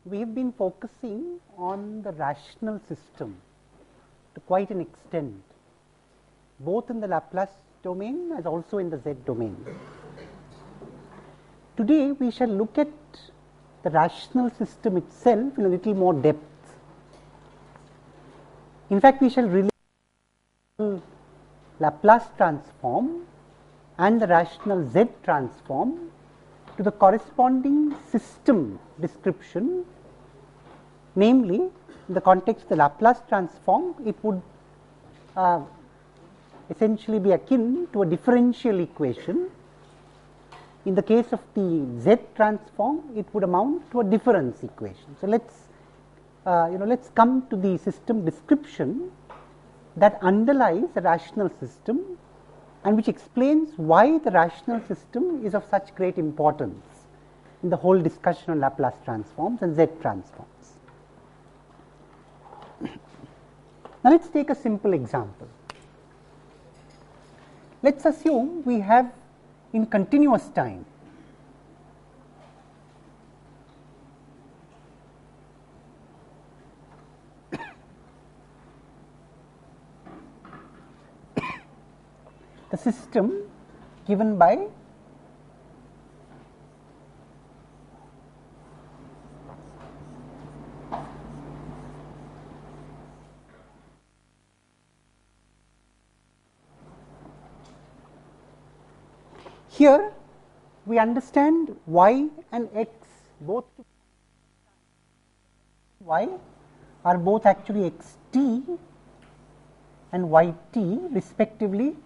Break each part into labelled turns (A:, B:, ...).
A: we have been focusing on the rational system to quite an extent, both in the Laplace domain as also in the Z domain. Today we shall look at the rational system itself in a little more depth. In fact, we shall relate the Laplace transform and the rational Z transform to the corresponding system description, namely in the context of the Laplace transform, it would essentially be akin to a differential equation. In the case of the Z transform, it would amount to a difference equation. So let's come to the system description that underlies the rational system and which explains why the rational system is of such great importance in the whole discussion on Laplace transforms and Z transforms. Now let's take a simple example. Let's assume we have in continuous time the system given by here we understand y and x both y are both actually xt and yt respectively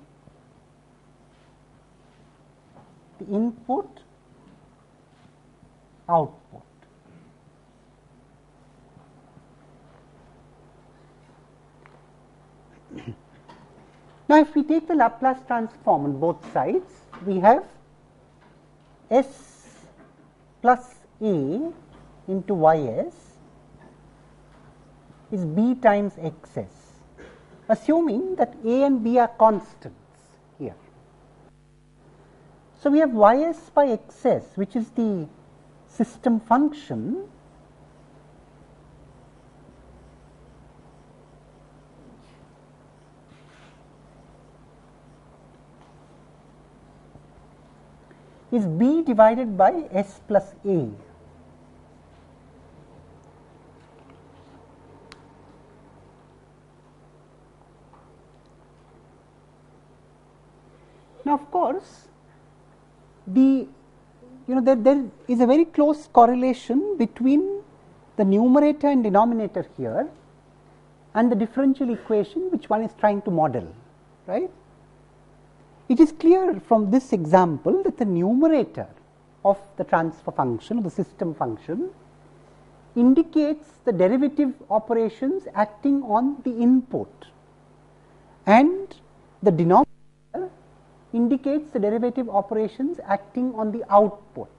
A: the input output. Now if we take the Laplace transform on both sides, we have s plus a into ys is b times xs, assuming that a and b are constants here. So we have ys by xs, which is the system function, is b divided by s plus a. Now of course there is a very close correlation between the numerator and denominator here and the differential equation which one is trying to model, right? It is clear from this example that the numerator of the transfer function, the system function, indicates the derivative operations acting on the input, and the denominator indicates the derivative operations acting on the output.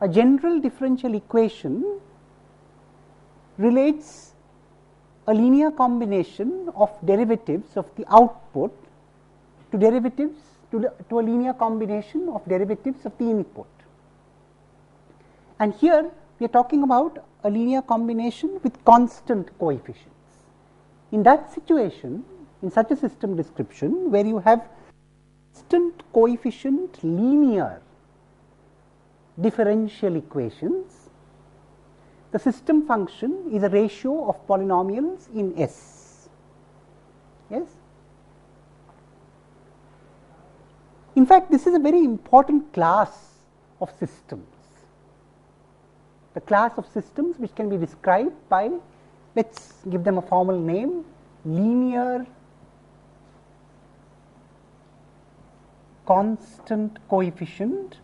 A: A general differential equation relates a linear combination of derivatives of the output to derivatives to a linear combination of derivatives of the input. And here we are talking about a linear combination with constant coefficients. In that situation, in such a system description where you have constant coefficient linear differential equations, the system function is a ratio of polynomials in S. Yes? In fact, this is a very important class of systems. The class of systems which can be described by, let's give them a formal name, linear constant coefficient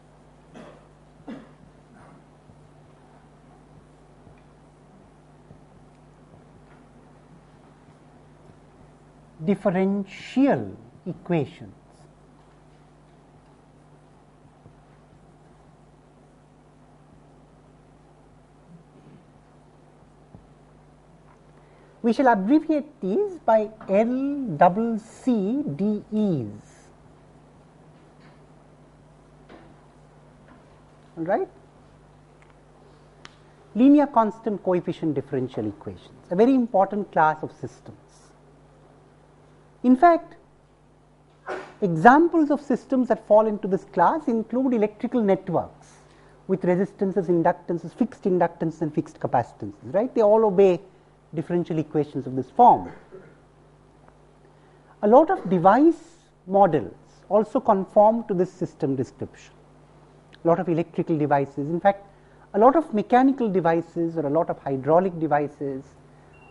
A: differential equations. We shall abbreviate these by LCCDEs. All right. linear constant coefficient differential equations, a very important class of systems. In fact, examples of systems that fall into this class include electrical networks with resistances, inductances, fixed inductances and fixed capacitances, right? They all obey differential equations of this form. A lot of device models also conform to this system description. A lot of electrical devices, in fact, a lot of mechanical devices or a lot of hydraulic devices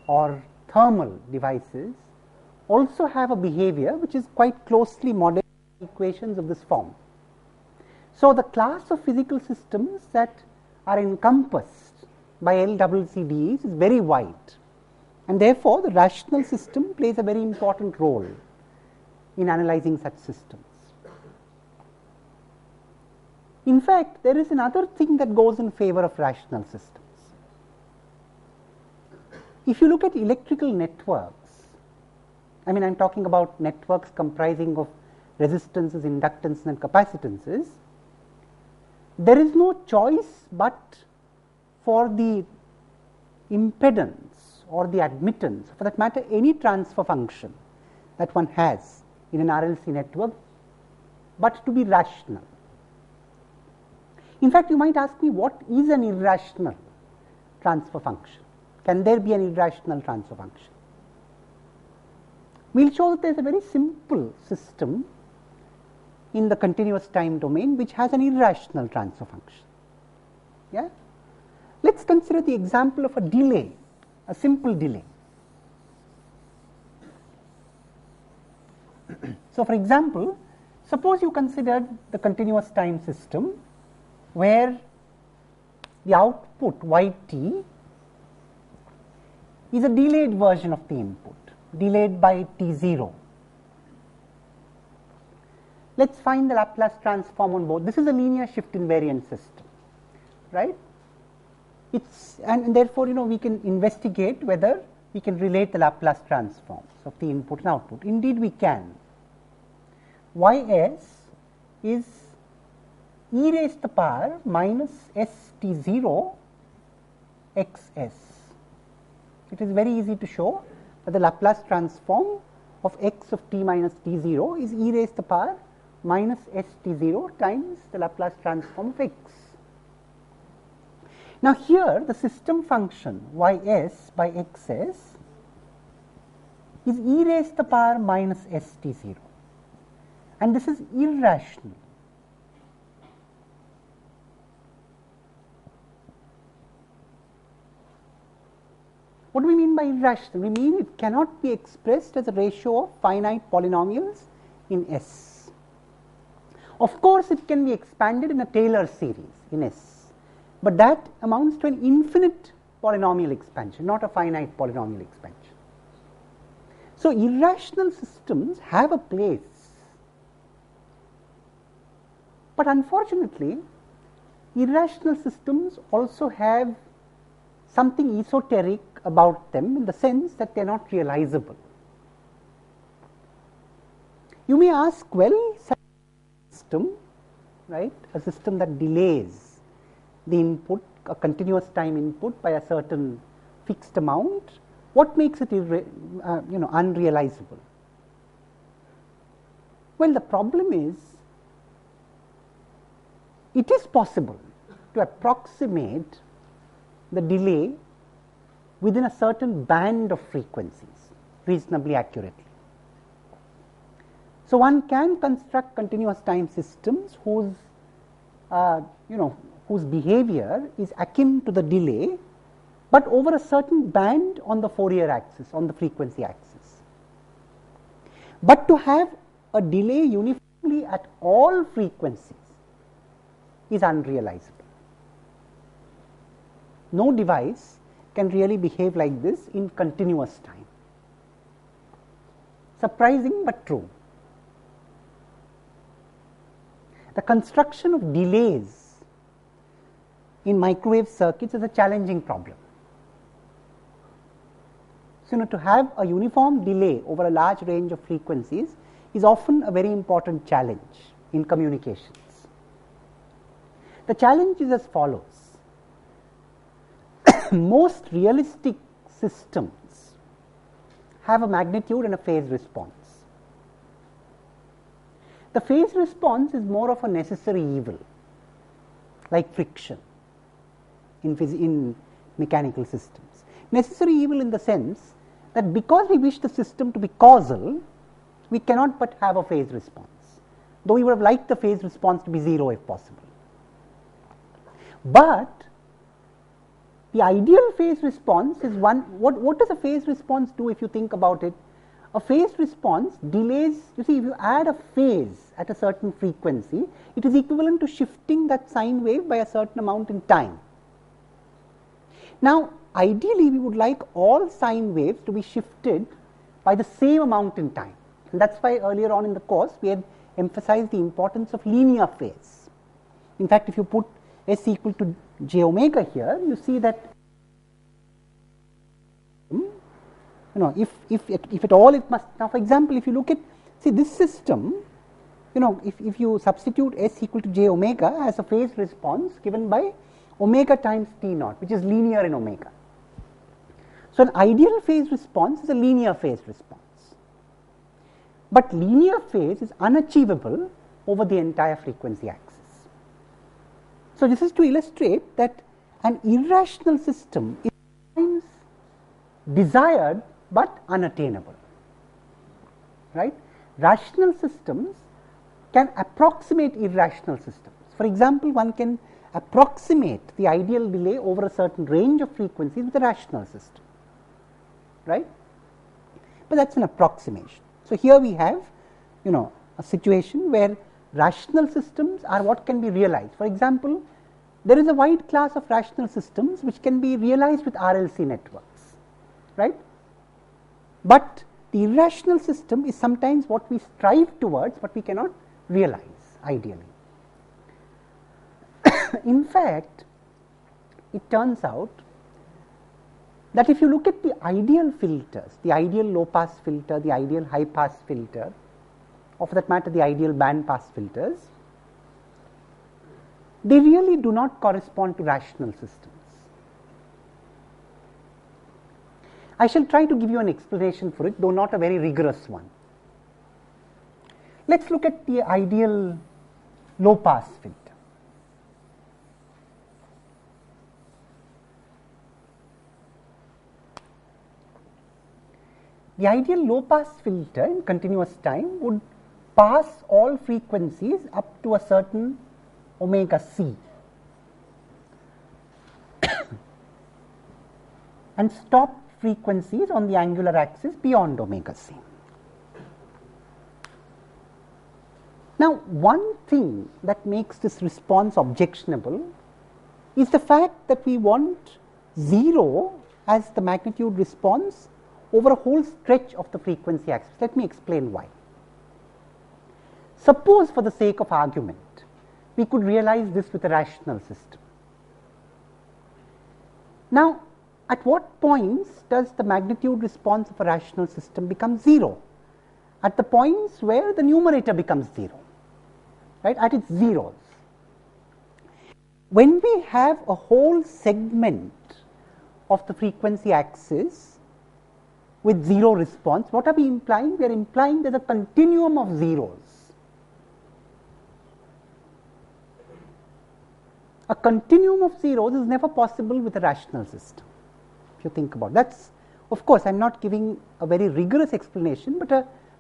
A: or thermal devices also have a behavior which is quite closely modeled by equations of this form. So, the class of physical systems that are encompassed by LCCDEs is very wide, and therefore, the rational system plays a very important role in analyzing such systems. In fact, there is another thing that goes in favor of rational systems. If you look at electrical networks, I mean, I am talking about networks comprising of resistances, inductances and capacitances, there is no choice but for the impedance or the admittance, for that matter any transfer function that one has in an RLC network, but to be rational. In fact, you might ask me, what is an irrational transfer function? Can there be an irrational transfer function? We will show that there is a very simple system in the continuous time domain which has an irrational transfer function. Yeah? Let us consider the example of a delay, a simple delay. So, for example, suppose you consider the continuous time system where the output yt is a delayed version of the input, delayed by t0. Let us find the Laplace transform on both. This is a linear shift invariant system, right? It's and therefore, we can investigate whether we can relate the Laplace transforms of the input and output. Indeed, we can. Ys is e raised to the power minus st0 xs. It is very easy to show that the Laplace transform of x of t minus t0 is e raised to the power minus st0 times the Laplace transform of x. Now, here the system function ys by xs is e raised to the power minus st0, and this is irrational. What do we mean by irrational? We mean it cannot be expressed as a ratio of finite polynomials in S. Of course, it can be expanded in a Taylor series in S, but that amounts to an infinite polynomial expansion, not a finite polynomial expansion. So, irrational systems have a place, but unfortunately, irrational systems also have something esoteric about them in the sense that they are not realizable. You may ask, well, such a system, right, a system that delays the input, a continuous time input by a certain fixed amount, what makes it unrealizable? Well, the problem is, it is possible to approximate the delay within a certain band of frequencies reasonably accurately. So, one can construct continuous time systems whose whose behavior is akin to the delay, but over a certain band on the Fourier axis, on the frequency axis. But to have a delay uniformly at all frequencies is unrealizable. No device can really behave like this in continuous time. Surprising but true. The construction of delays in microwave circuits is a challenging problem. So, to have a uniform delay over a large range of frequencies is often a very important challenge in communications. The challenge is as follows. most realistic systems have a magnitude and a phase response. The phase response is more of a necessary evil, like friction in mechanical systems. Necessary evil in the sense that because we wish the system to be causal, we cannot but have a phase response, though we would have liked the phase response to be 0 if possible. But the ideal phase response is one. What does a phase response do if you think about it? A phase response delays, you see, if you add a phase at a certain frequency, it is equivalent to shifting that sine wave by a certain amount in time. Now, ideally, we would like all sine waves to be shifted by the same amount in time. And that is why earlier on in the course, we had emphasized the importance of linear phase. In fact, if you put S equal to j omega here, you see that if at all it must. Now, for example, if you look at, see this system, if you substitute S equal to j omega as a phase response given by omega times t naught, which is linear in omega. So, an ideal phase response is a linear phase response, but linear phase is unachievable over the entire frequency axis. So, this is to illustrate that an irrational system is sometimes desired but unattainable, right? Rational systems can approximate irrational systems. For example, one can approximate the ideal delay over a certain range of frequencies with a rational system, right? But that is an approximation. So, here we have a situation where rational systems are what can be realized. For example, there is a wide class of rational systems which can be realized with RLC networks, right? But the irrational system is sometimes what we strive towards, but we cannot realize ideally. In fact, it turns out that if you look at the ideal filters, the ideal low pass filter, the ideal high pass filter, or for that matter the ideal band pass filters, they really do not correspond to rational systems. I shall try to give you an explanation for it, though not a very rigorous one. Let us look at the ideal low pass filter. The ideal low pass filter in continuous time would pass all frequencies up to a certain omega c and stop frequencies on the angular axis beyond omega c. Now, one thing that makes this response objectionable is the fact that we want 0 as the magnitude response over a whole stretch of the frequency axis. Let me explain why. Suppose, for the sake of argument, we could realize this with a rational system. Now, at what points does the magnitude response of a rational system become 0? At the points where the numerator becomes 0, right, at its zeros. When we have a whole segment of the frequency axis with 0 response, what are we implying? We are implying there is a continuum of zeros. A continuum of zeros is never possible with a rational system, if you think about it. That's, of course, I am not giving a very rigorous explanation, but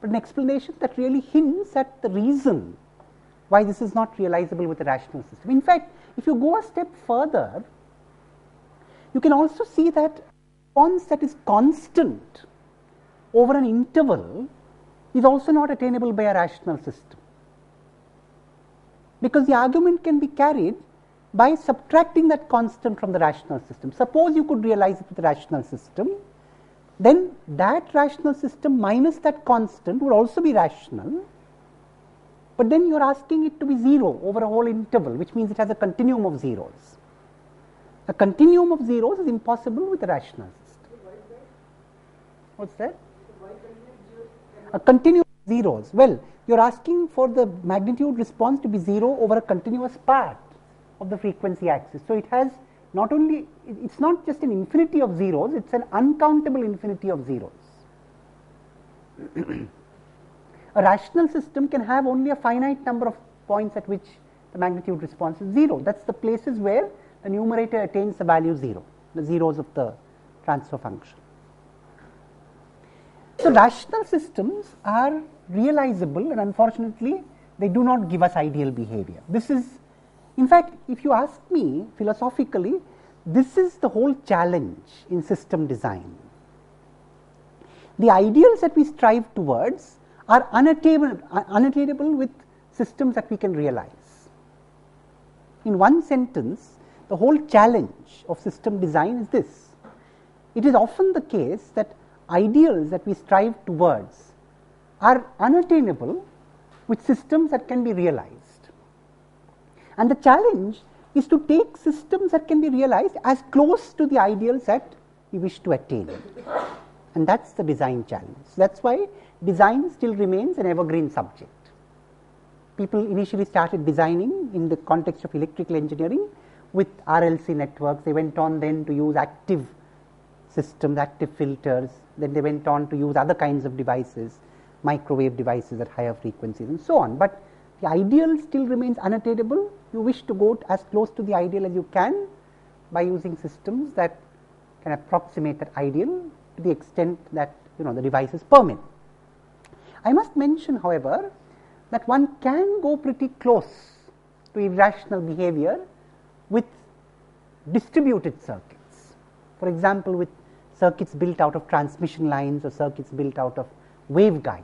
A: an explanation that really hints at the reason why this is not realizable with a rational system. In fact, if you go a step further, you can also see that response that is constant over an interval is also not attainable by a rational system, because the argument can be carried by subtracting that constant from the rational system. Suppose you could realize it with a rational system, then that rational system minus that constant would also be rational, but then you are asking it to be 0 over a whole interval, which means it has a continuum of zeros. A continuum of zeros is impossible with a rational system. What's that? A continuum of zeros. Well, you are asking for the magnitude response to be 0 over a continuous part of the frequency axis. So, it has not only, it's not just an infinity of zeros, it's an uncountable infinity of zeros. A rational system can have only a finite number of points at which the magnitude response is 0. That is the places where the numerator attains the value 0, the zeros of the transfer function. So, rational systems are realizable, and unfortunately they do not give us ideal behavior. This is, in fact, if you ask me philosophically, this is the whole challenge in system design. The ideals that we strive towards are unattainable with systems that we can realize. In one sentence, the whole challenge of system design is this: it is often the case that ideals that we strive towards are unattainable with systems that can be realized. And the challenge is to take systems that can be realized as close to the ideals that we wish to attain. And that is the design challenge. That is why design still remains an evergreen subject. People initially started designing in the context of electrical engineering with RLC networks. They went on then to use active systems, active filters. Then they went on to use other kinds of devices, microwave devices at higher frequencies and so on. But the ideal still remains unattainable. You wish to go as close to the ideal as you can by using systems that can approximate that ideal to the extent that the devices permit. I must mention, however, that one can go pretty close to irrational behavior with distributed circuits. For example, with circuits built out of transmission lines or circuits built out of waveguides.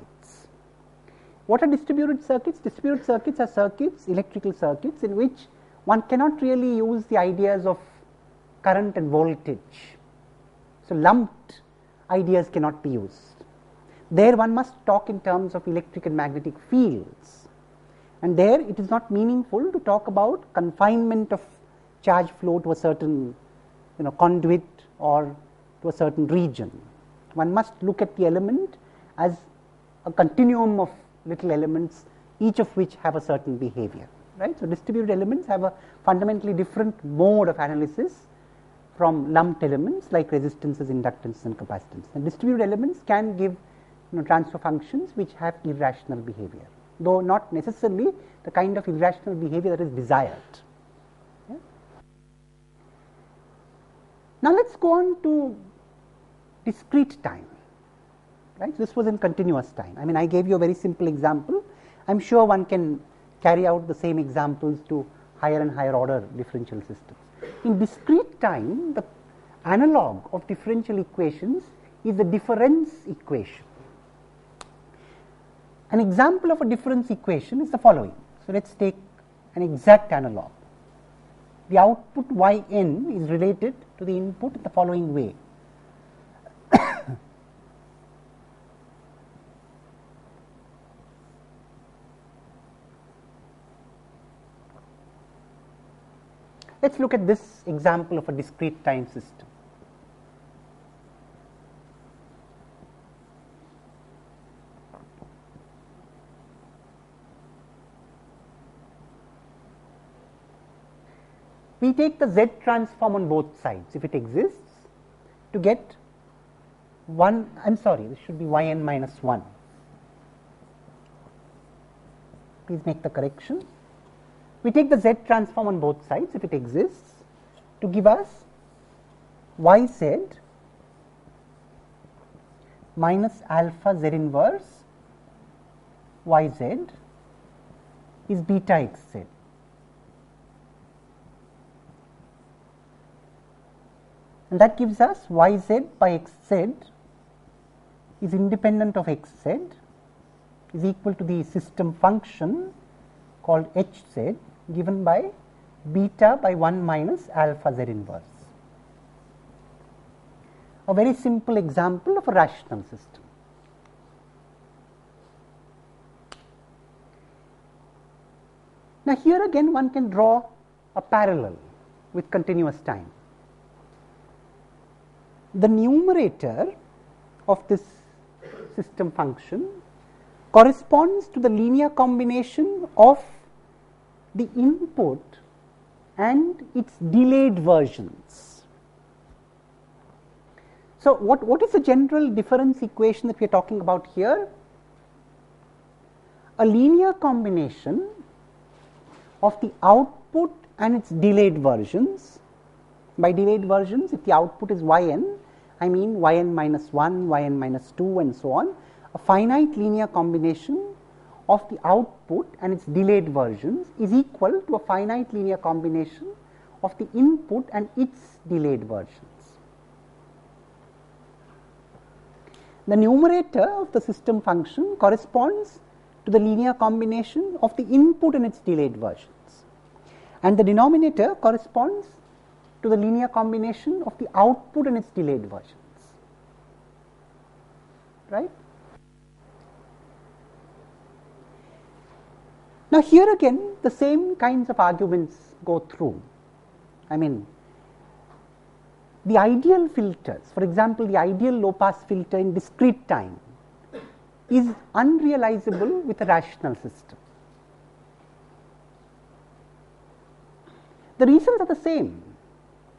A: What are distributed circuits? Distributed circuits are circuits, electrical circuits, in which one cannot really use the ideas of current and voltage. So, lumped ideas cannot be used. There one must talk in terms of electric and magnetic fields, and there it is not meaningful to talk about confinement of charge flow to a certain conduit or to a certain region. One must look at the element as a continuum of little elements, each of which have a certain behavior, right. So, distributed elements have a fundamentally different mode of analysis from lumped elements like resistances, inductances and capacitances. And distributed elements can give transfer functions which have irrational behavior, though not necessarily the kind of irrational behavior that is desired. Yeah. Now, let us go on to discrete time. Right. This was in continuous time. I mean, I gave you a very simple example. I am sure one can carry out the same examples to higher and higher order differential systems. In discrete time, the analog of differential equations is the difference equation. An example of a difference equation is the following. So, let us take an exact analog. The output yn is related to the input in the following way. Let us look at this example of a discrete time system. We take the Z transform on both sides, if it exists, to get this should be yn minus 1. Please make the correction. We take the Z transform on both sides, if it exists, to give us yz minus alpha Z inverse yz is beta xz. And that gives us yz by xz is independent of xz is equal to the system function called hz given by beta by 1 minus alpha Z inverse. A very simple example of a rational system. Now, here again one can draw a parallel with continuous time. The numerator of this system function corresponds to the linear combination of the input and its delayed versions. So, what is the general difference equation that we are talking about here? A linear combination of the output and its delayed versions. By delayed versions, if the output is yn, I mean yn minus 1, yn minus 2 and so on, a finite linear combination of the output and its delayed versions is equal to a finite linear combination of the input and its delayed versions. The numerator of the system function corresponds to the linear combination of the input and its delayed versions, and the denominator corresponds to the linear combination of the output and its delayed versions, right. Now, here again the same kinds of arguments go through. I mean, the ideal filters, for example, the ideal low pass filter in discrete time is unrealizable with a rational system. The reasons are the same.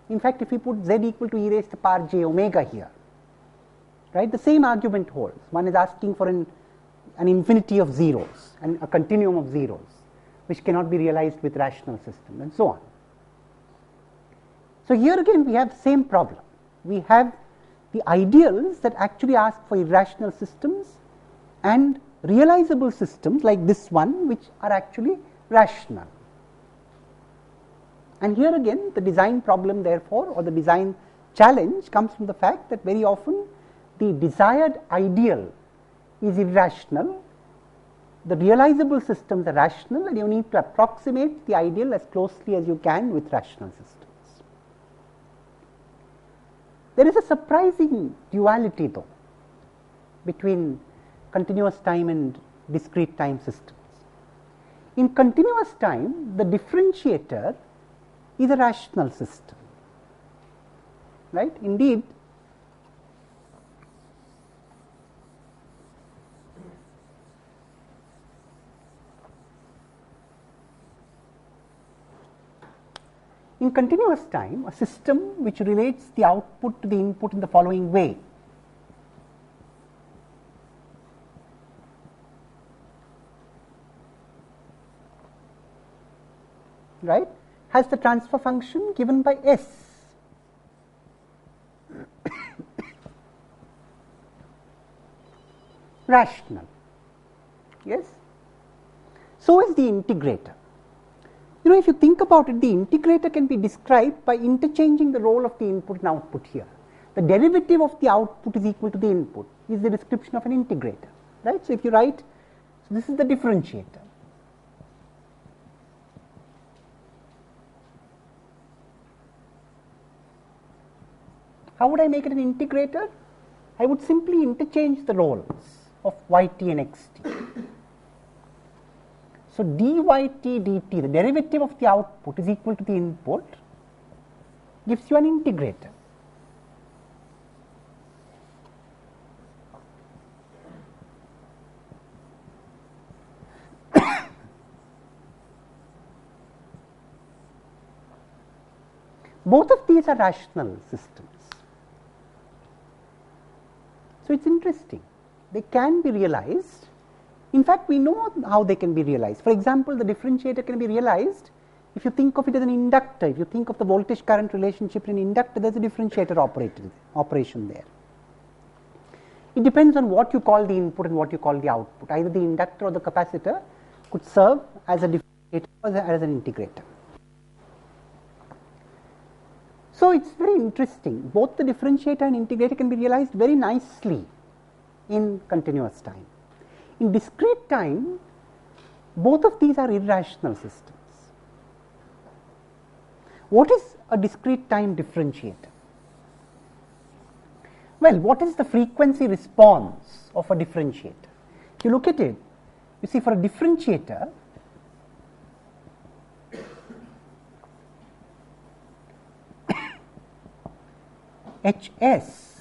A: In fact, if we put z equal to e raised to power j omega here, right, the same argument holds. One is asking for an infinity of zeros and a continuum of zeros, which cannot be realized with rational system, and so on. So, here again we have the same problem. We have the ideals that actually ask for irrational systems and realizable systems like this one, which are actually rational. And here again the design problem therefore, or the design challenge, comes from the fact that very often the desired ideal is irrational, the realizable systems are rational, and you need to approximate the ideal as closely as you can with rational systems. There is a surprising duality though between continuous time and discrete time systems. In continuous time, the differentiator is a rational system, right. Indeed, in continuous time, a system which relates the output to the input in the following way. Right, has the transfer function given by S. Rational, yes. So is the integrator. You know, if you think about it, the integrator can be described by interchanging the role of the input and output here. The derivative of the output is equal to the input is the description of an integrator, right. So, if you write, so this is the differentiator. How would I make it an integrator? I would simply interchange the roles of yt and xt. So, dyt dt, the derivative of the output is equal to the input, gives you an integrator. Both of these are rational systems. So, it is interesting, they can be realized. In fact, we know how they can be realized. For example, the differentiator can be realized if you think of it as an inductor. If you think of the voltage current relationship in an inductor, there is a differentiator operation there. It depends on what you call the input and what you call the output. Either the inductor or the capacitor could serve as a differentiator or as an integrator. So, it is very interesting. Both the differentiator and integrator can be realized very nicely in continuous time. In discrete time, both of these are irrational systems. What is a discrete time differentiator? Well, what is the frequency response of a differentiator? If you look at it, you see, for a differentiator, Hs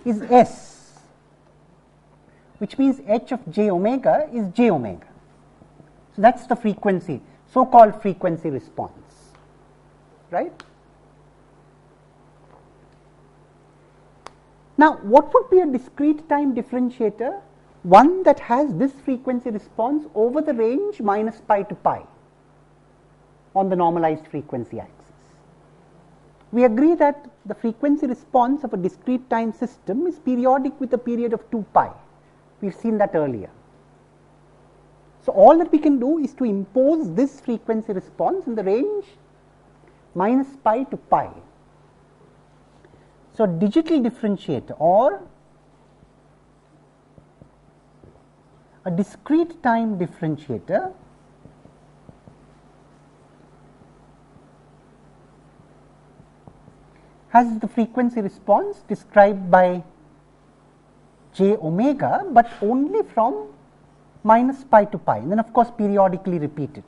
A: is S, which means h of j omega is j omega. So, that is the frequency, so called frequency response. right. Now, what would be a discrete time differentiator? One that has this frequency response over the range minus pi to pi on the normalized frequency axis. We agree that the frequency response of a discrete time system is periodic with a period of 2 pi. We have seen that earlier. So, all that we can do is to impose this frequency response in the range minus pi to pi. So, digital differentiator or a discrete time differentiator has the frequency response described by j omega, but only from minus pi to pi, and then of course periodically repeat it.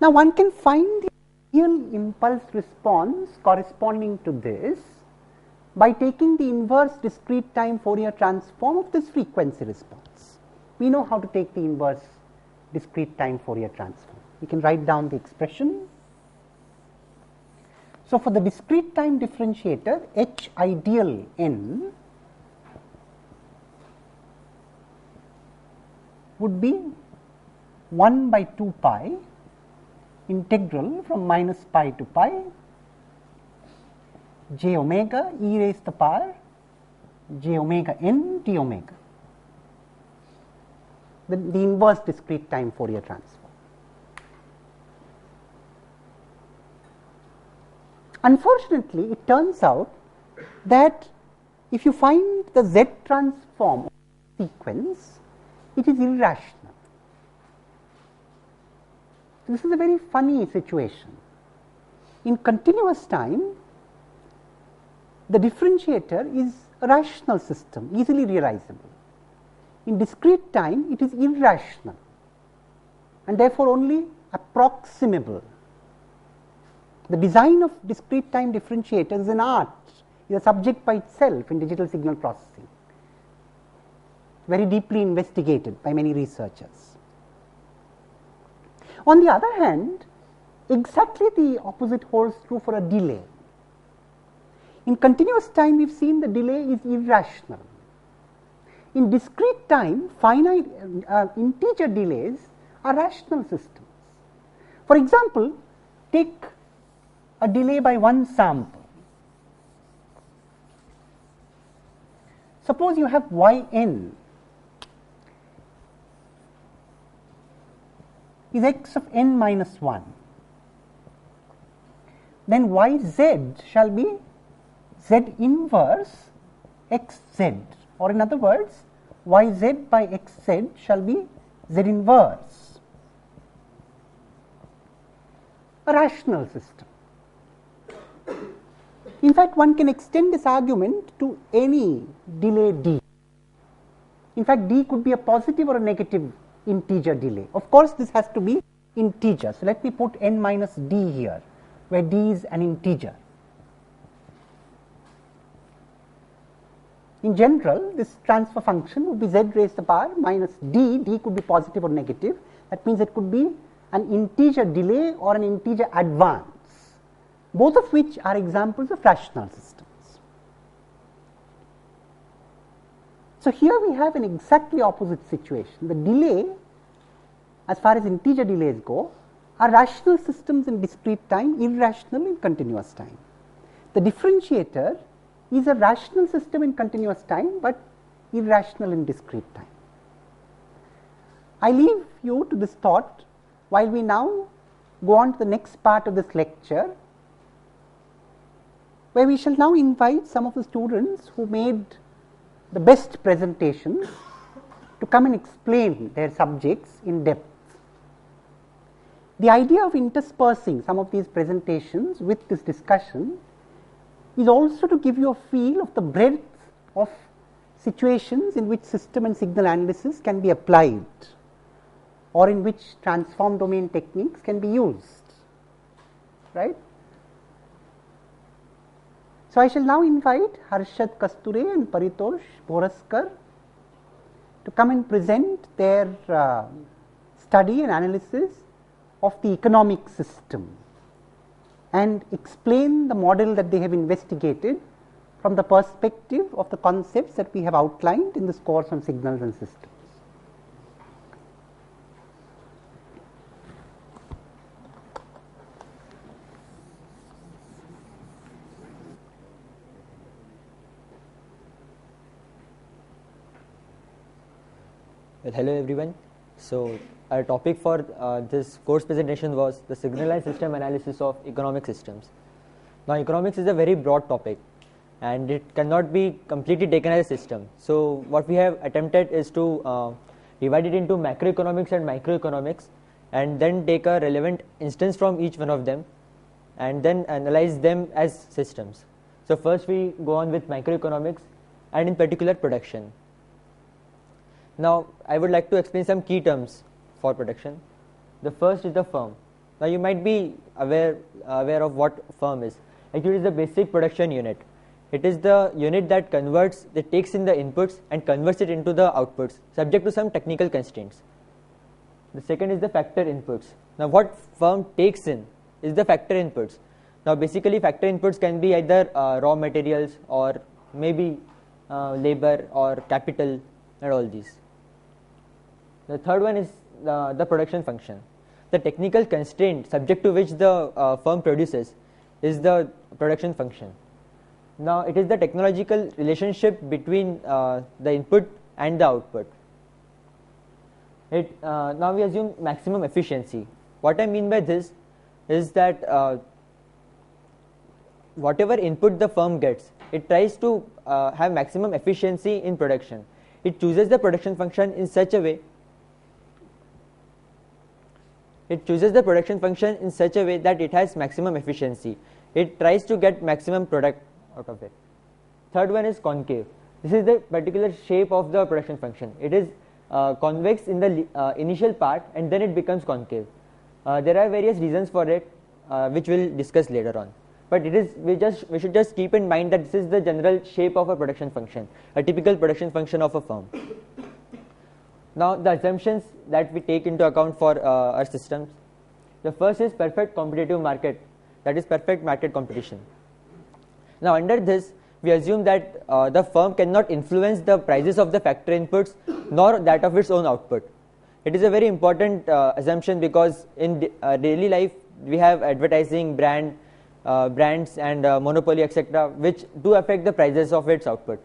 A: Now, one can find the real impulse response corresponding to this by taking the inverse discrete time Fourier transform of this frequency response. We know how to take the inverse discrete time Fourier transform. We can write down the expression. So, for the discrete time differentiator H ideal n would be 1 by 2 pi integral from minus pi to pi j omega e raised to the power j omega n t omega, the inverse discrete time Fourier transform. Unfortunately, it turns out that if you find the Z transform sequence, it is irrational. This is a very funny situation. In continuous time, the differentiator is a rational system, easily realizable. In discrete time, it is irrational and therefore only approximable. The design of discrete time differentiator is an art, is a subject by itself in digital signal processing, very deeply investigated by many researchers. On the other hand, exactly the opposite holds true for a delay. In continuous time, we have seen the delay is irrational. In discrete time, finite integer delays are rational systems. For example, take a delay by one sample. Suppose you have yn is x of n minus 1, then yz shall be z inverse xz, or in other words yz by xz shall be z inverse, a rational system. In fact, one can extend this argument to any delay d. In fact, d could be a positive or a negative integer delay. Of course, this has to be integer. So, let me put n minus d here, where d is an integer. In general, this transfer function would be z raised to the power minus d. D could be positive or negative. That means it could be an integer delay or an integer advance, both of which are examples of rational systems. So, here we have an exactly opposite situation. The delay, as far as integer delays go, are rational systems in discrete time, irrational in continuous time. The differentiator is a rational system in continuous time, but irrational in discrete time. I leave you to this thought while we now go on to the next part of this lecture, where we shall now invite some of the students who made the best presentations to come and explain their subjects in depth. The idea of interspersing some of these presentations with this discussion is also to give you a feel of the breadth of situations in which system and signal analysis can be applied or in which transform domain techniques can be used, right. So, I shall now invite Harshad Kasture and Paritosh Boraskar to come and present their study and analysis of the economic system and explain the model that they have investigated from the perspective of the concepts that we have outlined in this course on signals and systems.
B: Well, hello everyone. So, our topic for this course presentation was the signal and system analysis of economic systems. Now, economics is a very broad topic and it cannot be completely taken as a system. So, what we have attempted is to divide it into macroeconomics and microeconomics, and then take a relevant instance from each one of them and then analyze them as systems. So, first we go on with microeconomics and in particular production. Now, I would like to explain some key terms for production. The first is the firm. Now, you might be aware of what firm is. Actually, it is the basic production unit. It is the unit that takes in the inputs and converts it into the outputs, subject to some technical constraints. The second is the factor inputs. Now, what firm takes in is the factor inputs. Now, basically, factor inputs can be either raw materials or maybe labor or capital and all these. The third one is the production function. The technical constraint subject to which the firm produces is the production function. Now, it is the technological relationship between the input and the output. Now, we assume maximum efficiency. What I mean by this is that whatever input the firm gets, it tries to have maximum efficiency in production. It chooses the production function in such a way that it has maximum efficiency. It tries to get maximum product out of it. Third one is concave. This is the particular shape of the production function. It is convex in the initial part and then it becomes concave. There are various reasons for it which we will discuss later on. But we should just keep in mind that this is the general shape of a production function, a typical production function of a firm. Now, the assumptions that we take into account for our systems. The first is perfect competitive market, that is perfect market competition. Now, under this, we assume that the firm cannot influence the prices of the factor inputs nor that of its own output. It is a very important assumption because in daily life we have advertising, brands and monopoly, etc., which do affect the prices of its output.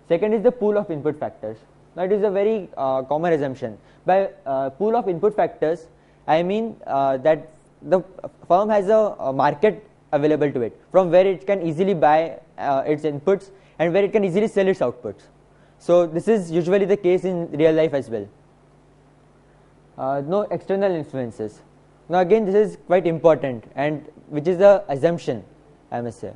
B: Second is the pool of input factors. Now, it is a very common assumption. By pool of input factors, I mean that the firm has a market available to it from where it can easily buy its inputs and where it can easily sell its outputs. So, this is usually the case in real life as well. No external influences. Now, again, this is quite important and which is the assumption, I must say,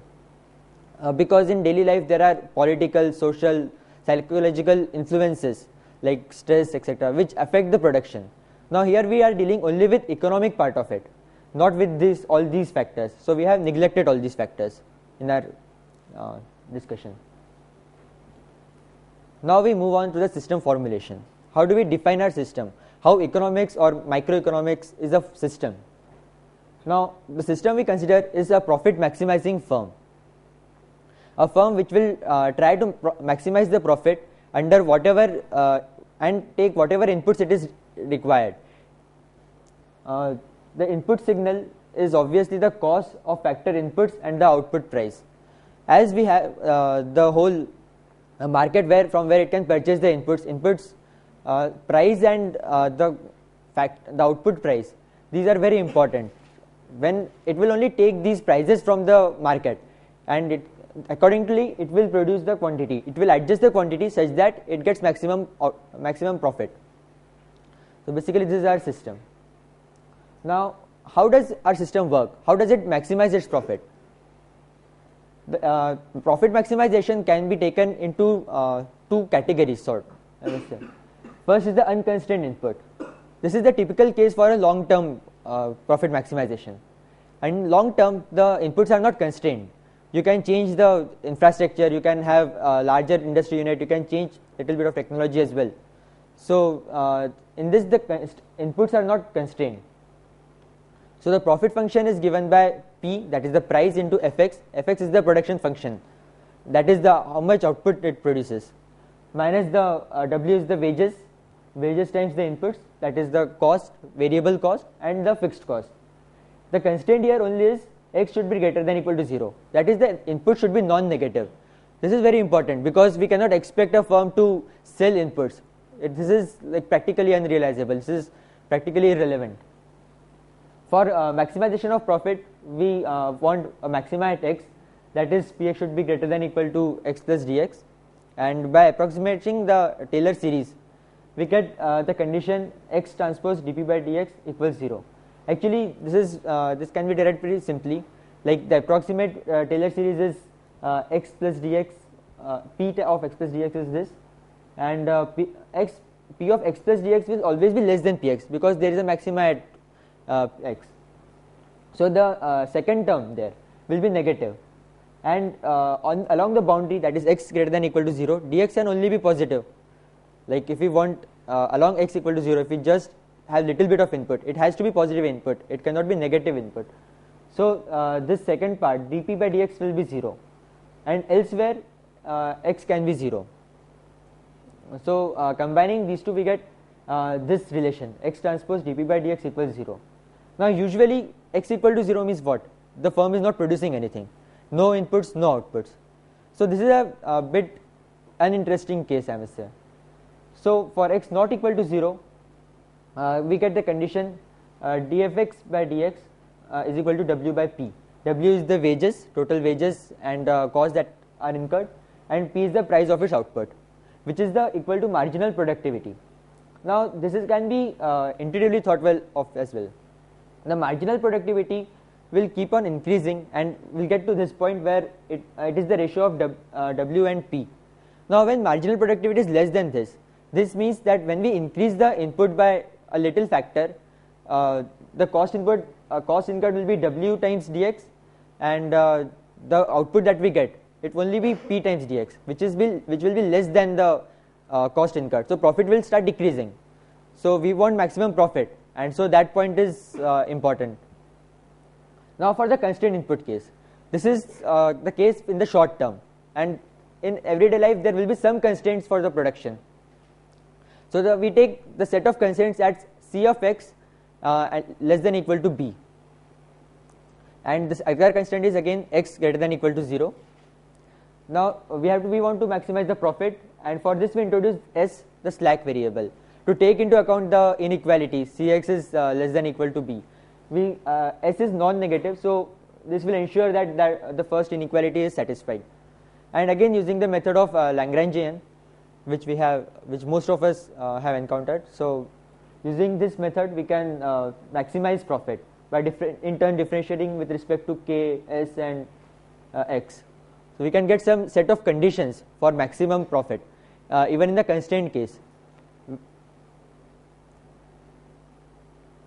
B: because in daily life there are political, social, psychological influences like stress, etc., which affect the production. Now, here we are dealing only with economic part of it, not with all these factors. So, we have neglected all these factors in our discussion. Now, we move on to the system formulation. How do we define our system? How economics or microeconomics is a system? Now, the system we consider is a profit maximizing firm. A firm which will try to maximize the profit under whatever and take whatever inputs it is required. The input signal is obviously the cost of factor inputs and the output price. As we have the whole market from where it can purchase the inputs price and the output price, these are very important. When it will only take these prices from the market and accordingly it will produce the quantity. It will adjust the quantity such that it gets maximum profit. So, basically this is our system. Now, how does our system work? How does it maximize its profit? The profit maximization can be taken into two categories, I would say. First is the unconstrained input. This is the typical case for a long term profit maximization. And long term, the inputs are not constrained. You can change the infrastructure, you can have a larger industry unit, you can change a little bit of technology as well. So in this, the inputs are not constrained. So the profit function is given by P, that is the price, into Fx. Fx is the production function, that is the how much output it produces, minus the W is the wages times the inputs, that is the cost, variable cost, and the fixed cost. The constraint here only is x should be greater than or equal to 0, that is the input should be non-negative. This is very important because we cannot expect a firm to sell inputs. This is like practically unrealizable, this is practically irrelevant. For maximization of profit, we want a maxima at x, that is Px should be greater than or equal to x plus dx, and by approximating the Taylor series, we get the condition x transpose dp by dx equals 0. Actually, this can be derived pretty simply. Like the approximate Taylor series is x plus dx, p of x plus dx is this, and p of x plus dx will always be less than px because there is a maxima at x. So the second term there will be negative, and along the boundary, that is x greater than or equal to 0, dx can only be positive. Like if we want along x equal to 0, if we just have little bit of input, it has to be positive input, it cannot be negative input. So this second part, dp by dx will be 0, and elsewhere x can be 0. So combining these two, we get this relation, x transpose dp by dx equals 0. Now usually x equal to 0 means what? The firm is not producing anything, no inputs, no outputs. So this is a bit uninteresting case, I must say. So for x not equal to 0, we get the condition dfx by dx is equal to w by p. W is the wages, total wages and costs that are incurred, and p is the price of its output, which is the equal to marginal productivity. Now this can be intuitively thought well of as well. The marginal productivity will keep on increasing, and we'll get to this point where it is the ratio of W and P. Now when marginal productivity is less than this means that when we increase the input by a little factor, the cost incurred will be W times dx, and the output that we get, it will only be P times dx, which will be less than the cost incurred. So profit will start decreasing. So we want maximum profit, and so that point is important. Now for the constrained input case, this is the case in the short term, and in everyday life there will be some constraints for the production. So we take the set of constraints at C of x less than or equal to b, and this other constraint is again x greater than or equal to 0. Now we want to maximize the profit, and for this we introduce S, the slack variable, to take into account the inequality. Cx is less than or equal to b. S is non-negative, so this will ensure that the first inequality is satisfied. And again using the method of Lagrangian, which most of us have encountered. So using this method we can maximize profit by in turn differentiating with respect to k, s and x. So we can get some set of conditions for maximum profit even in the constrained case.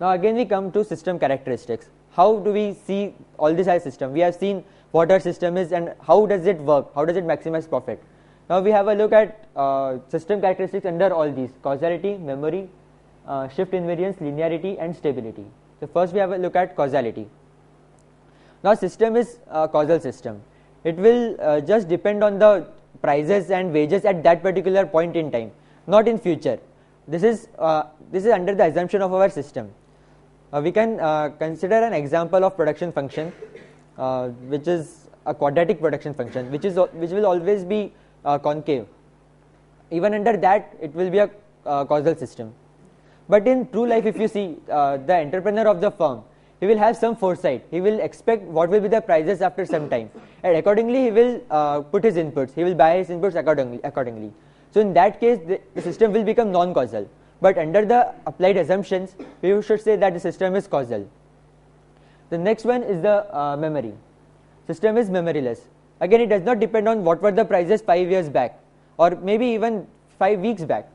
B: Now again we come to system characteristics. How do we see all this as system? We have seen what our system is and how does it work, how does it maximize profit. Now we have a look at system characteristics under all these: causality, memory, shift invariance, linearity and stability. So first we have a look at causality. Now system is a causal system. It will just depend on the prices and wages at that particular point in time, not in future. This is under the assumption of our system. We can consider an example of production function, which is a quadratic production function, which will always be concave. Even under that, it will be a causal system. But in true life, if you see the entrepreneur of the firm, he will have some foresight. He will expect what will be the prices after some time, and accordingly he will put his inputs. He will buy his inputs accordingly. So in that case, the system will become non-causal. But under the applied assumptions, we should say that the system is causal. The next one is the memory. System is memoryless. Again, it does not depend on what were the prices 5 years back, or maybe even 5 weeks back.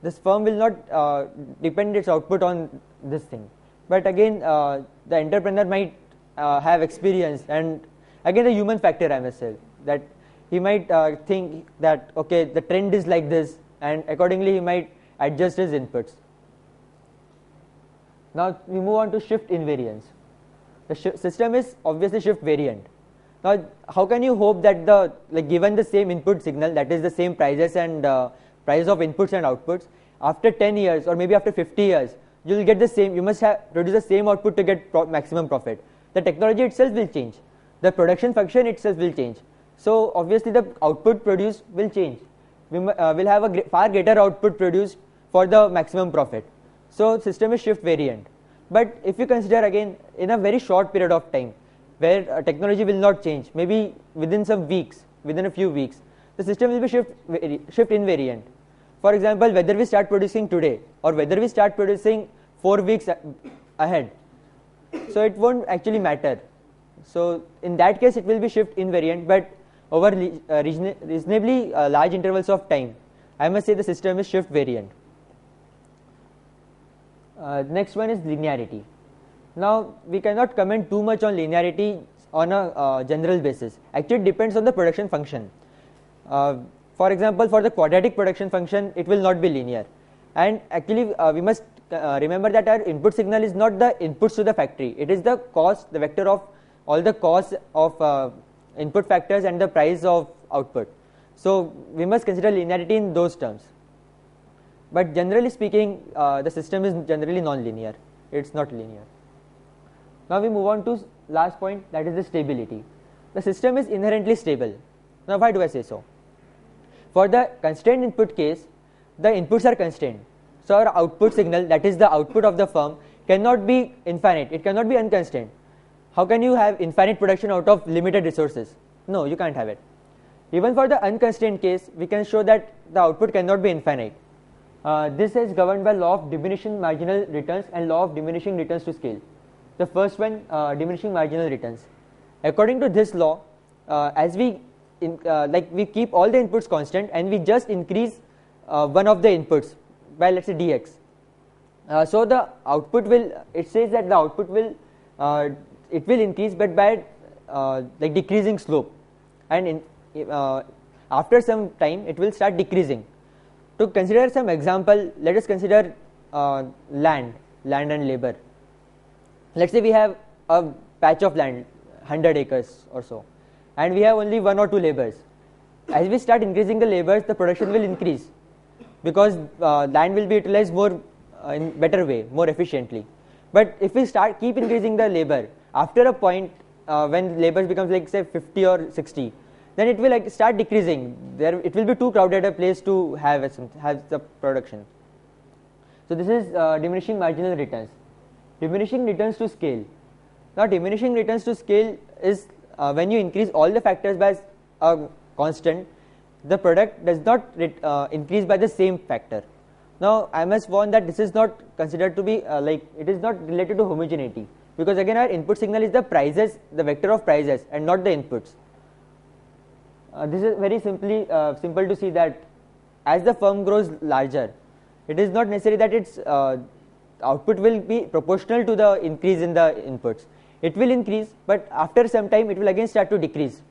B: this firm will not depend its output on this thing. But again, the entrepreneur might have experience, and again the human factor, I must say, that he might think that okay, the trend is like this, and accordingly he might adjust his inputs. Now we move on to shift invariance. The system is obviously shift variant. Now how can you hope that given the same input signal, that is the same prices and price of inputs and outputs, after 10 years or maybe after 50 years, you will get the same, you must have produce the same output to get maximum profit. The technology itself will change, the production function itself will change. So obviously the output produced will change. We will have a far greater output produced for the maximum profit. So system is shift variant. But if you consider again in a very short period of time, where technology will not change, maybe within some weeks, within a few weeks, the system will be shift invariant. For example, whether we start producing today or whether we start producing 4 weeks ahead, so it won't actually matter. So in that case it will be shift invariant, but over reasonably large intervals of time, I must say the system is shift variant. Next one is linearity. Now we cannot comment too much on linearity on a general basis. Actually it depends on the production function. For example, for the quadratic production function, it will not be linear. And actually we must remember that our input signal is not the inputs to the factory, it is the cost, the vector of all the costs of input factors and the price of output. So we must consider linearity in those terms. But generally speaking, the system is generally non-linear, it's not linear. Now we move on to last point, that is the stability. The system is inherently stable. Now why do I say so? For the constrained input case, the inputs are constrained. So our output signal, that is the output of the firm, cannot be infinite, it cannot be unconstrained. How can you have infinite production out of limited resources? No, you can't have it. Even for the unconstrained case, we can show that the output cannot be infinite. This is governed by law of diminishing marginal returns and law of diminishing returns to scale. The first one, diminishing marginal returns. According to this law, as we keep all the inputs constant and we just increase one of the inputs by, let's say, dx. So the output will, it says that the output will it will increase, but by decreasing slope, and after some time it will start decreasing. To consider some example, let us consider land and labor. Let's say we have a patch of land, 100 acres or so, and we have only 1 or 2 laborers. As we start increasing the laborers, the production will increase, because land will be utilized more in better way, more efficiently. But if we keep increasing the labor, after a point when labor becomes like say 50 or 60, then it will start decreasing. It will be too crowded a place to have the production. So this is diminishing marginal returns. Diminishing returns to scale. Now diminishing returns to scale is when you increase all the factors by a constant, the product does not increase by the same factor. Now I must warn that this is not considered to be it is not related to homogeneity, because again our input signal is the prices, the vector of prices, and not the inputs. This is very simple to see that as the firm grows larger, it is not necessary that its output will be proportional to the increase in the inputs. It will increase, but after some time it will again start to decrease,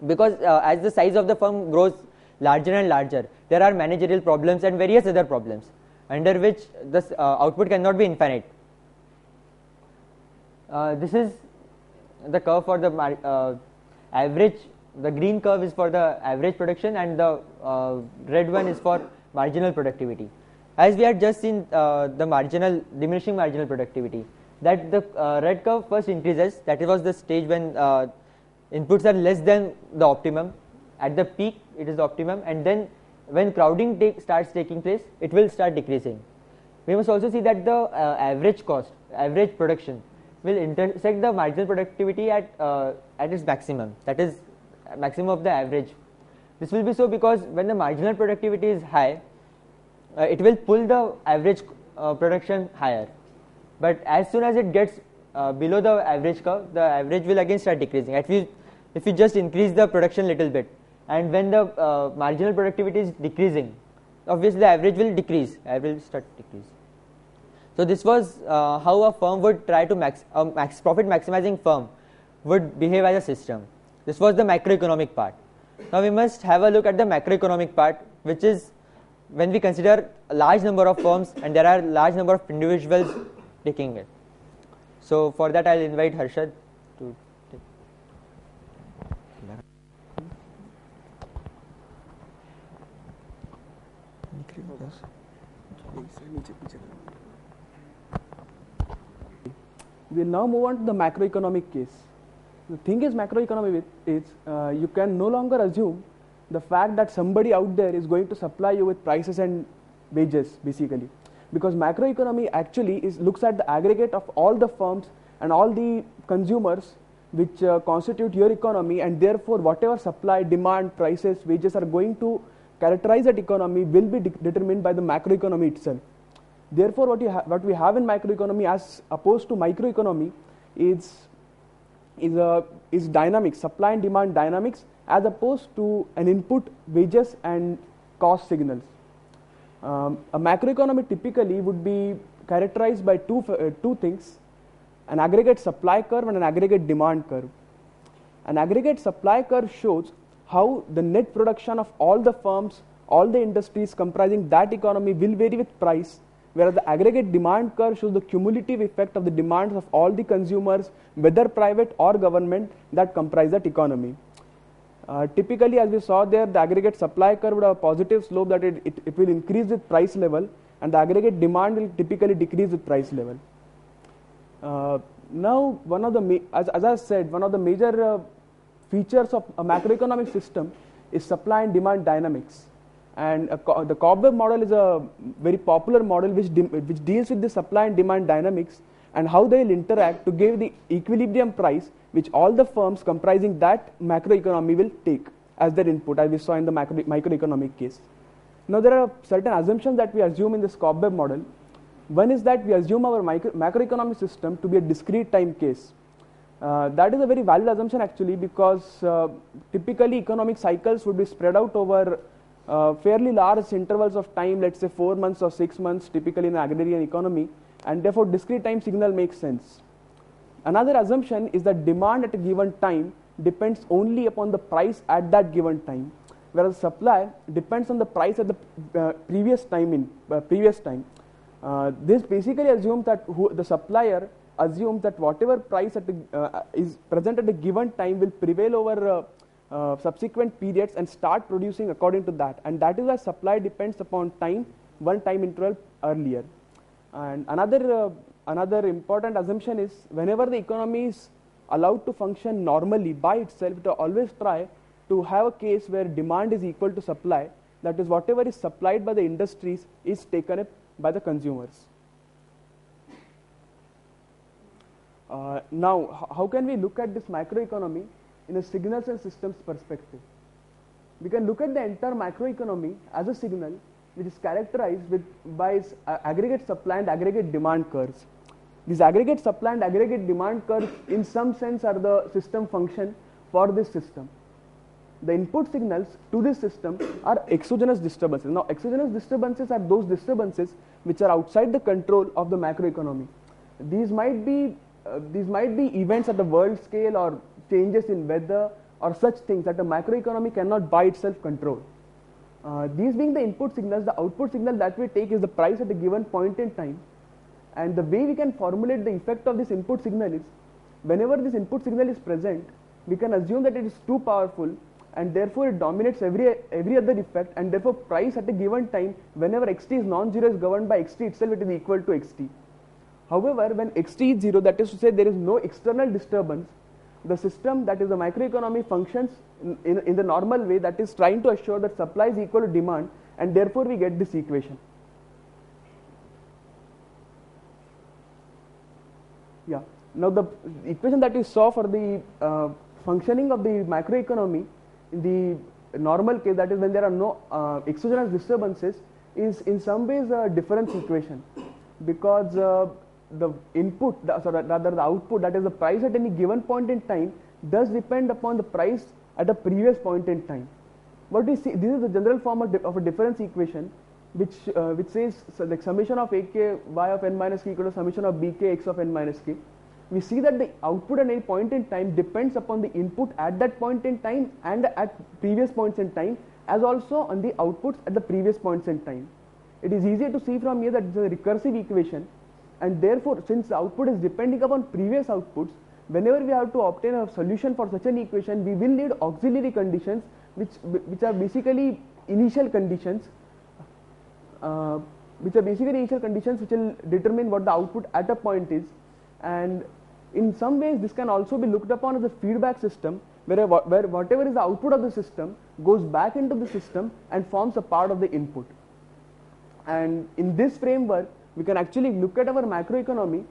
B: because as the size of the firm grows larger and larger, there are managerial problems and various other problems under which this output cannot be infinite. This is the curve for the average. The green curve is for the average production, and the red one is for marginal productivity. As we had just seen the diminishing marginal productivity, that the red curve first increases, that was the stage when inputs are less than the optimum. At the peak it is the optimum, and then when crowding starts taking place, it will start decreasing. We must also see that the average cost, average production, will intersect the marginal productivity at its maximum, that is maximum of the average. This will be so because when the marginal productivity is high, it will pull the average production higher, but as soon as it gets below the average curve, the average will again start decreasing. If you just increase the production little bit, and when the marginal productivity is decreasing, obviously the average will decrease, average will start to decrease. So this was how a firm would try to profit maximizing firm would behave as a system. This was the macroeconomic part. Now we must have a look at the macroeconomic part, which is when we consider a large number of firms and there are large number of individuals taking it. So for that I'll invite Harshad to take.
C: We will now move on to the macroeconomic case. The thing is, macroeconomy is you can no longer assume the fact that somebody out there is going to supply you with prices and wages, basically, because macroeconomy actually looks at the aggregate of all the firms and all the consumers which constitute your economy, and therefore whatever supply, demand, prices, wages are going to characterize that economy will be determined by the macroeconomy itself. Therefore, what we have in macroeconomy as opposed to microeconomy is dynamics, supply and demand dynamics, as opposed to an input, wages and cost signals. A macroeconomy typically would be characterized by two things: an aggregate supply curve and an aggregate demand curve. An aggregate supply curve shows how the net production of all the firms, all the industries comprising that economy will vary with price, whereas the aggregate demand curve shows the cumulative effect of the demands of all the consumers, whether private or government, that comprise that economy. Typically, as we saw there, the aggregate supply curve would have a positive slope, that it will increase with price level, and the aggregate demand will typically decrease with price level. Now, as I said, one of the major features of a macroeconomic system is supply and demand dynamics. And the Cobweb model is a very popular model which deals with the supply and demand dynamics and how they will interact to give the equilibrium price which all the firms comprising that macroeconomy will take as their input, as we saw in the microeconomic case. Now there are certain assumptions that we assume in this Cobweb model. One is that we assume our macroeconomic system to be a discrete time case. That is a very valid assumption actually, because typically economic cycles would be spread out over fairly large intervals of time, let's say 4 months or 6 months, typically in an agrarian economy, and therefore discrete time signal makes sense. Another assumption is that demand at a given time depends only upon the price at that given time, whereas supply depends on the price at the previous time. This basically assumes that the supplier assumes that whatever price is present at a given time will prevail over subsequent periods and start producing according to that, and that is why supply depends upon time, one time interval earlier. And another important assumption is whenever the economy is allowed to function normally by itself, it will always try to have a case where demand is equal to supply, that is whatever is supplied by the industries is taken up by the consumers. Now, how can we look at this macroeconomy in a signals and systems perspective? We can look at the entire macroeconomy as a signal which is characterized by its aggregate supply and aggregate demand curves. These aggregate supply and aggregate demand curves in some sense are the system function for this system. The input signals to this system are exogenous disturbances. Now, exogenous disturbances are those disturbances which are outside the control of the macroeconomy. These might be events at the world scale or changes in weather or such things that the macroeconomy cannot by itself control. These being the input signals, the output signal that we take is the price at a given point in time, and the way we can formulate the effect of this input signal is whenever this input signal is present, we can assume that it is too powerful and therefore it dominates every other effect, and therefore price at a given time whenever xt is non-zero is governed by xt itself, it is equal to xt. However, when xt is 0, that is to say there is no external disturbance, the system, that is the macroeconomy, functions in the normal way, that is trying to assure that supply is equal to demand, and therefore we get this equation. Yeah. Now the equation that we saw for the functioning of the macroeconomy in the normal case, that is when there are no exogenous disturbances, is in some ways a difference equation, because the input, rather the output, that is the price at any given point in time, does depend upon the price at a previous point in time. What we see, this is the general form of a difference equation, which says like summation of ak y of n minus k equal to summation of bk x of n minus k. We see that the output at any point in time depends upon the input at that point in time and at previous points in time, as also on the outputs at the previous points in time. It is easier to see from here that it is a recursive equation, and therefore since the output is depending upon previous outputs, whenever we have to obtain a solution for such an equation, we will need auxiliary conditions which are basically initial conditions which will determine what the output at a point is. And in some ways this can also be looked upon as a feedback system where whatever is the output of the system goes back into the system and forms a part of the input. And in this framework we can actually look at our macroeconomy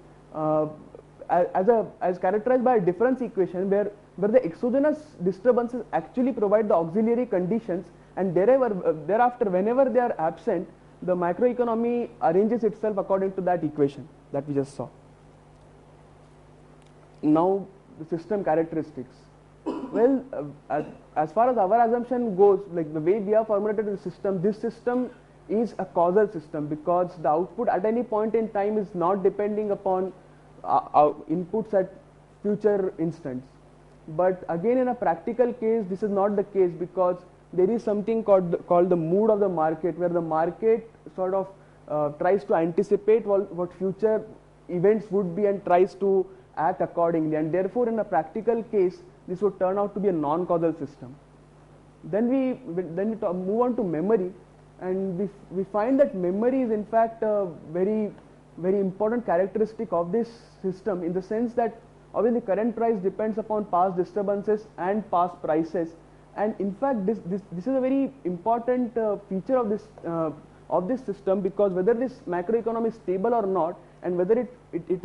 C: as characterized by a difference equation where the exogenous disturbances actually provide the auxiliary conditions, and thereafter whenever they are absent, the macroeconomy arranges itself according to that equation that we just saw. Now the system characteristics. Well, as far as our assumption goes, like the way we have formulated the system, this system is a causal system because the output at any point in time is not depending upon inputs at future instants. But again, in a practical case, this is not the case because there is something called the mood of the market, where the market sort of tries to anticipate what future events would be and tries to act accordingly, and therefore in a practical case this would turn out to be a non-causal system. Then we move on to memory, and we find that memory is in fact a very important characteristic of this system, in the sense that obviously current price depends upon past disturbances and past prices, and in fact this is a very important feature of this system, because whether this macroeconomy is stable or not, and whether it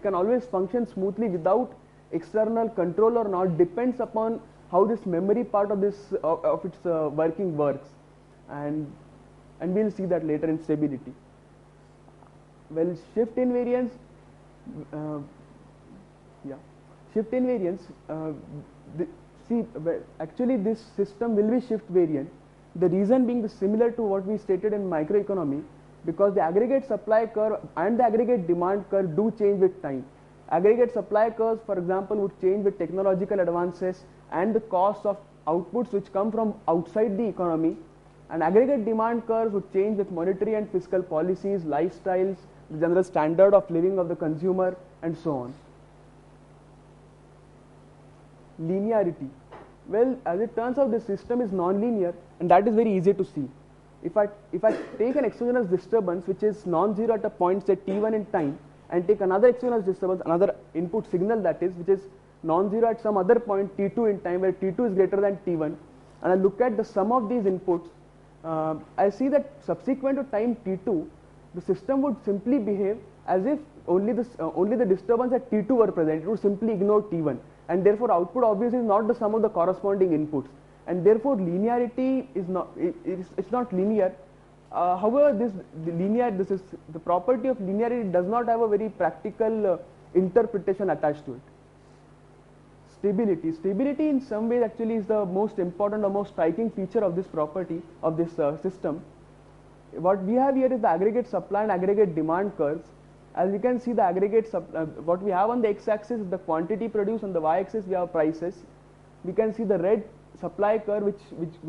C: can always function smoothly without external control or not, depends upon how this memory part of its working works, and we'll see that later in stability. Well, shift invariance, actually this system will be shift variant. The reason being similar to what we stated in microeconomy, because the aggregate supply curve and the aggregate demand curve do change with time. Aggregate supply curves, for example, would change with technological advances and the cost of outputs which come from outside the economy, and aggregate demand curves would change with monetary and fiscal policies, lifestyles, the general standard of living of the consumer, and so on. Linearity. Well, as it turns out, this system is non-linear, and that is very easy to see. If I take an exogenous disturbance which is non-zero at a point say t1 in time, and take another exogenous disturbance, another input signal that is, which is non-zero at some other point t2 in time, where t2 is greater than t1, and I look at the sum of these inputs, I see that subsequent to time t2, the system would simply behave as if only the disturbance at t2 were present. It would simply ignore t1, and therefore output obviously is not the sum of the corresponding inputs, and therefore linearity is not, it's not linear. However, the property of linearity does not have a very practical interpretation attached to it. Stability in some ways actually is the most important or most striking feature of this property of this system. What we have here is the aggregate supply and aggregate demand curves. As you can see, the aggregate what we have on the x-axis is the quantity produced, on the y-axis we have prices. We can see the red supply curve which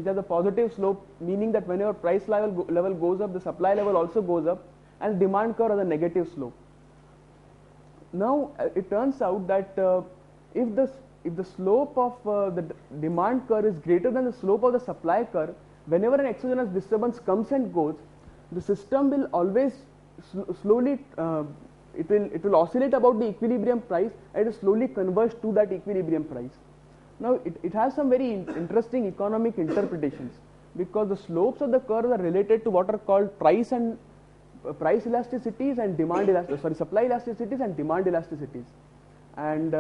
C: has a positive slope, meaning that whenever price level goes up, the supply level also goes up, and demand curve has a negative slope. Now it turns out that if the slope of the demand curve is greater than the slope of the supply curve, whenever an exogenous disturbance comes and goes, the system will always slowly it will oscillate about the equilibrium price, and it will slowly converge to that equilibrium price. Now it has some very interesting economic interpretations, because the slopes of the curve are related to what are called price elasticities and supply elasticities and demand elasticities. And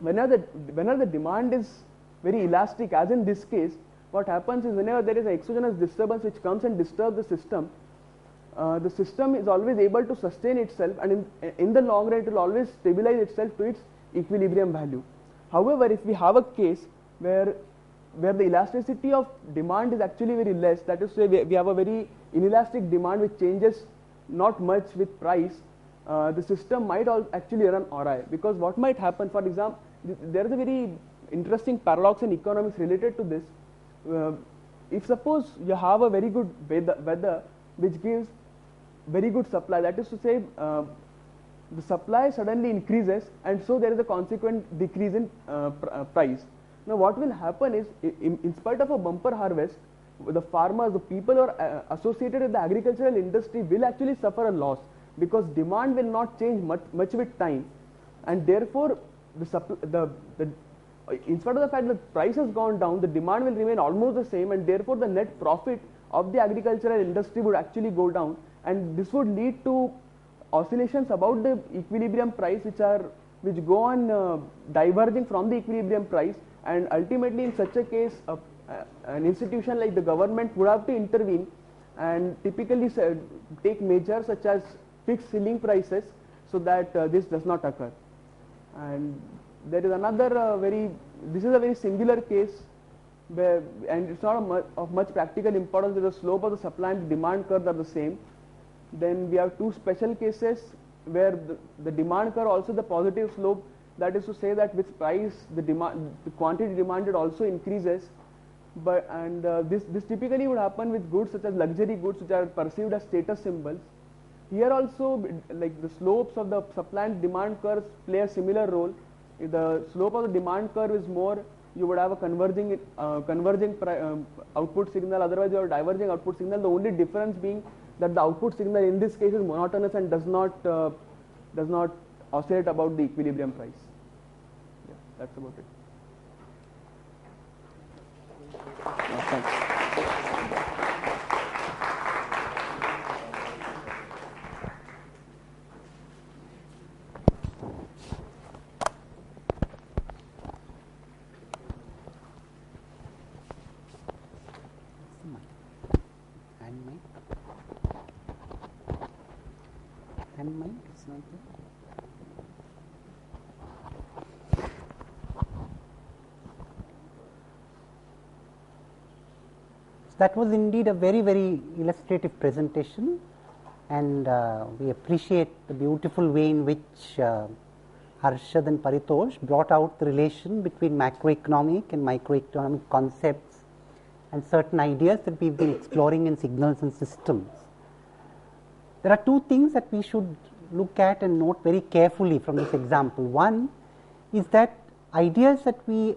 C: whenever the demand is very elastic, as in this case, what happens is whenever there is an exogenous disturbance which comes and disturbs the system is always able to sustain itself, and in the long run it will always stabilize itself to its equilibrium value. However, if we have a case where where the elasticity of demand is actually very less, that is to say we have a very inelastic demand which changes not much with price, the system might actually run awry. Because what might happen, for example, there is a very interesting paradox in economics related to this. If suppose you have a very good weather which gives very good supply, that is to say the supply suddenly increases, and so there is a consequent decrease in price. Now what will happen is, in spite of a bumper harvest, the farmers, the people who are associated with the agricultural industry will actually suffer a loss, because demand will not change much with time, and therefore in spite of the fact that price has gone down, the demand will remain almost the same, and therefore the net profit of the agricultural industry would actually go down, and this would lead to oscillations about the equilibrium price which go on diverging from the equilibrium price, and ultimately in such a case an institution like the government would have to intervene and typically take measures such as fixed ceiling prices so that this does not occur. And there is another this is a very singular case where, and it's not of much practical importance, where the slope of the supply and demand curves are the same. Then we have two special cases where the demand curve also the positive slope, that is to say that with price the quantity demanded also increases, but this typically would happen with goods such as luxury goods which are perceived as status symbols. Here also, like the slopes of the supply and demand curves play a similar role. If the slope of the demand curve is more, you would have a converging output signal, otherwise you have a diverging output signal, the only difference being that the output signal in this case is monotonous and does not oscillate about the equilibrium price. Yeah, that's about it.
A: Thanks. Hand mic, it's not there. That was indeed a very, very illustrative presentation, and we appreciate the beautiful way in which Harshad and Paritosh brought out the relation between macroeconomic and microeconomic concepts and certain ideas that we've been exploring in signals and systems. There are two things that we should look at and note very carefully from this example. One is that ideas that we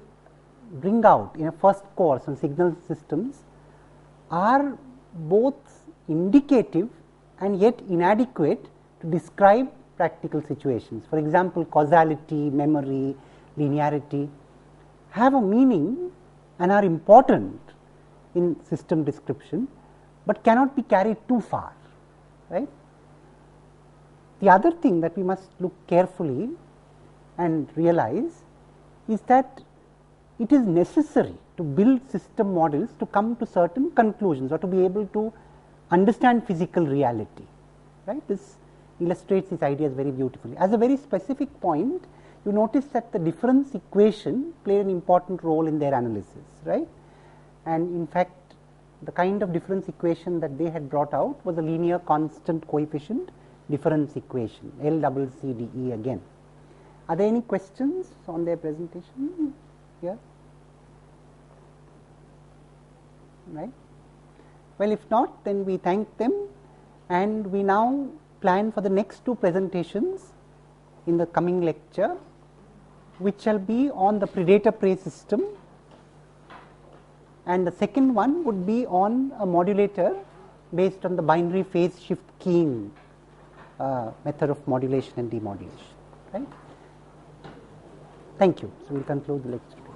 A: bring out in a first course on signal systems are both indicative and yet inadequate to describe practical situations. For example, causality, memory, linearity have a meaning and are important in system description, but cannot be carried too far, right? The other thing that we must look carefully and realize is that it is necessary to build system models to come to certain conclusions or to be able to understand physical reality, right? This illustrates these ideas very beautifully. As a very specific point, you notice that the difference equation played an important role in their analysis, right? And in fact, the kind of difference equation that they had brought out was a linear constant coefficient difference equation, LCCDE again. Are there any questions on their presentation here? Right? Well, if not, then we thank them, and we now plan for the next two presentations in the coming lecture, which shall be on the predator-prey system, and the second one would be on a modulator based on the binary phase shift keying method of modulation and demodulation. Right? Thank you. So we will conclude the lecture.